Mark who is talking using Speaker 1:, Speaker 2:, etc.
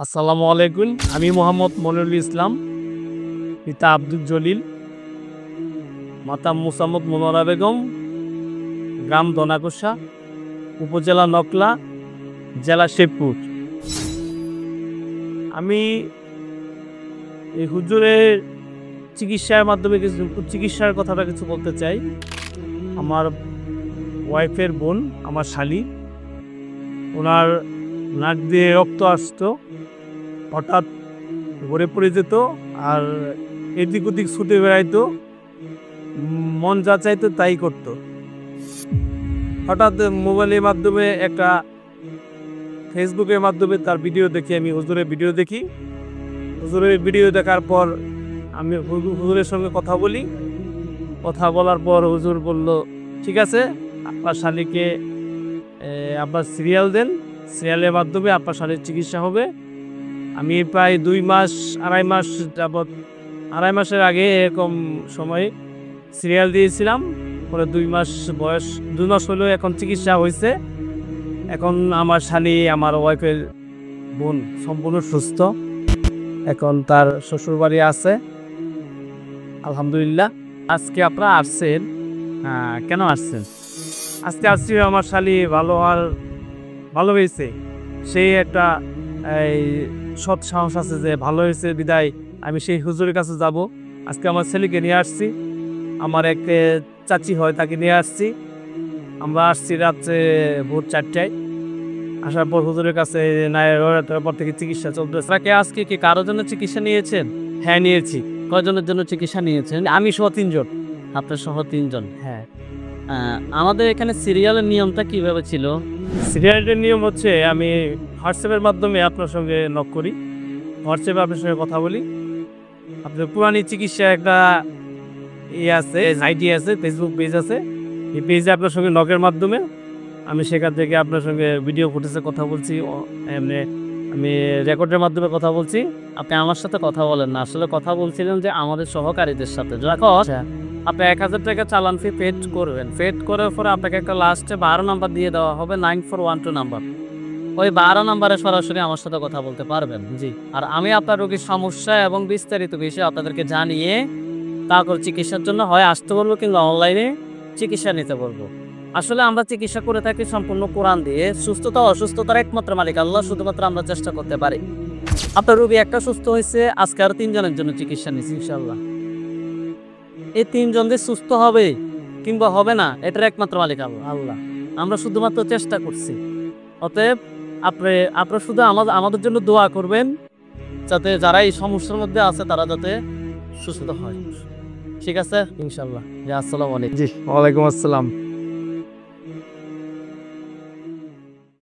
Speaker 1: আসসালামু আলাইকুম। আমি মোহাম্মদ মনিরুল ইসলাম, পিতা আব্দুল জলিল, মাতা মুসাম্মদ মনোয়ারা বেগম, গ্রাম দনাকষা, উপজেলা নকলা, জেলা শেরপুর। আমি এই হুজুরের চিকিৎসার মাধ্যমে চিকিৎসার কথাটা কিছু বলতে চাই। আমার ওয়াইফের বোন, আমার শালি, ওনার নাক দিয়ে রক্ত আসতো, হঠাৎ ঘরে পড়ে যেত আর এদিক ওদিক ছুটে বেড়াইতো, মন যা চাইতো তাই করত। হঠাৎ মোবাইলের মাধ্যমে ফেসবুকের মাধ্যমে তার ভিডিও দেখি, আমি হুজুরের ভিডিও দেখি। হুজুরের ভিডিও দেখার পর আমি হুজুরের সঙ্গে কথা বলি। কথা বলার পর হুজুর বলল, ঠিক আছে, আপনার শালিকে আপনার সিরিয়াল দেন, সিরিয়ালের মাধ্যমে আপনার শালির চিকিৎসা হবে। আমি প্রায় 2 মাস যাবৎ, 2.5 মাসের আগে এরকম সময়ে সিরিয়াল দিয়েছিলাম। পরে 2 মাস বয়স, 2 মাস হলেও এখন চিকিৎসা হয়েছে। এখন আমার শালি, আমার ওয়াইফের বোন সম্পূর্ণ সুস্থ। এখন তার শ্বশুরবাড়ি আছে, আলহামদুলিল্লাহ। আজকে আপনারা আসছেন, কেন আসছেন? আজকে আসছি আমার শালি ভালো হয়েছে, সেই একটা সৎ সাহস আছে যে ভালো হয়েছে বিদায় আমি সেই হুজুরের কাছে যাব। আজকে আমার ছেলেকে নিয়ে আসছি, আমার এক চাচি হয়, তাকে নিয়ে আসছি। আমরা আসছি রাত্রে ভোর 4টায়। আসার পর হুজুরের কাছে পর থেকে চিকিৎসা চলতেছে। তাকে আজকে কি কারোর জন্য চিকিৎসা নিয়েছেন? হ্যাঁ, নিয়েছি। কয়জনের জন্য চিকিৎসা নিয়েছেন? আমি সহ 3জন।
Speaker 2: আপনার সহ 3জন? হ্যাঁ। আমাদের এখানে সিরিয়ালের নিয়মটা কিভাবে ছিল?
Speaker 1: সিরিয়ালের নিয়ম হচ্ছে, আমি হোয়াটসঅ্যাপের মাধ্যমে আপনার সঙ্গে নক করি, হোয়াটসঅ্যাপে আপনার সঙ্গে কথা বলি। আপনার পুরানি চিকিৎসা একটা আছে, আইডি আছে, ফেসবুক পেজ আছে। এই পেজে আপনার সঙ্গে নকের মাধ্যমে আমি সেখান থেকে আপনার সঙ্গে ভিডিও ফুটেজে কথা বলছি, এমনি আমি রেকর্ডের মাধ্যমে কথা বলছি।
Speaker 2: আপনি আমার সাথে কথা বলেন না, আসলে কথা বলছিলেন যে আমাদের সহকারীদের সাথে। আপনি 1000 টাকা চালান ফি পেড করবেন। পেড করার পরে আপনাকে একটা লাস্টে 12 নাম্বার দিয়ে দেওয়া হবে, 9412 নাম্বার। ওই 12 নাম্বারে সরাসরি আমার সাথে কথা বলতে পারবেন।
Speaker 1: জি।
Speaker 2: আর আমি আপনার রোগীর সমস্যা এবং বিস্তারিত বিষয়ে আপনাদেরকে জানিয়ে তারপর চিকিৎসার জন্য হয় আসতে বলবো, কিংবা অনলাইনে চিকিৎসা নিতে বলবো। আসলে আমরা চিকিৎসা করে থাকি সম্পূর্ণ কোরআন দিয়ে। সুস্থতা অসুস্থতার একমাত্র মালিক আল্লাহ, শুধুমাত্র আমরা চেষ্টা করতে পারি। আপনার রোগী একটা সুস্থ হয়েছে, আজকে আরো 3জনের জন্য চিকিৎসা নিচ্ছি ইনশাল্লাহ। এই 3জন যে সুস্থ হবে কিংবা হবে না, এটার একমাত্র মালিক আল্লাহ। আমরা শুধুমাত্র চেষ্টা করছি। অতএব আপনারা শুধু আমাদের জন্য দোয়া করবেন, যাতে যারা এই সমস্যার মধ্যে আছে তারা যাতে সুস্থ হয়। ঠিক আছে ইনশাল্লাহ। আসসালামু আলাইকুম।
Speaker 1: জি, ওয়ালাইকুম আসসালাম।